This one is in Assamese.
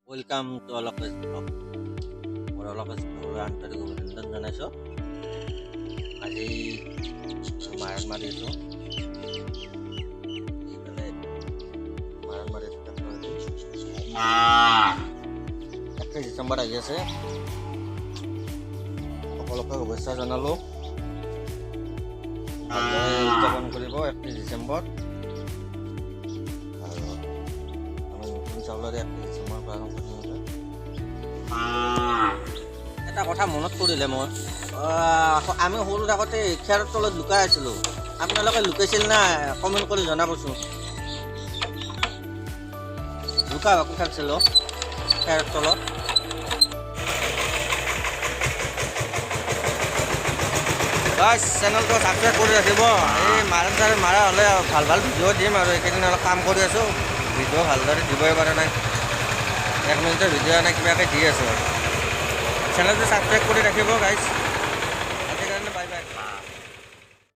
Welcome to Alokes Vlog. মোৰ Alokes Vlogৰ আন্তৰিক অভিনন্দন জনাইছোঁ। আজি মাৰণ মাৰি আছোঁ। এইফালে মাৰণ মাৰি আছোঁ। 31 ডিচেম্বৰ আহি আছে। সকলোকে শুভেচ্ছা জনালোঁ। ভালদৰে উদযাপন কৰিব 31 ডিচেম্বৰ। চাউলৰে 31 ডিচেম্বৰ পালন কৰি এটা কথা মনত পৰিলে মোৰ আমি সৰু থাকোঁতে খেৰৰ তলত লুকাই আছিলোঁ। আপোনালোকে লুকাইছিল না কমেণ্ট কৰি জনাবচোন। লুকা বাকু খেলিছিলোঁ খেৰৰ তলত। গাইজ চেনেলটো ছাবস্ক্ৰাইব কৰি ৰাখিব। এই মাৰণ চাৰণ মাৰা হ'লে ভাল ভাল ভিডিঅ' দিম আৰু এইকেইদিন অলপ কাম কৰি আছোঁ। ভিডিঅ' ভালদৰে দিবই পৰা নাই। 1 মিনিটৰ ভিডিঅ' এনে কিবাকৈ দি আছোঁ। চেনেলটো ছাবস্ক্ৰাইব কৰি ৰাখিব গাইজ।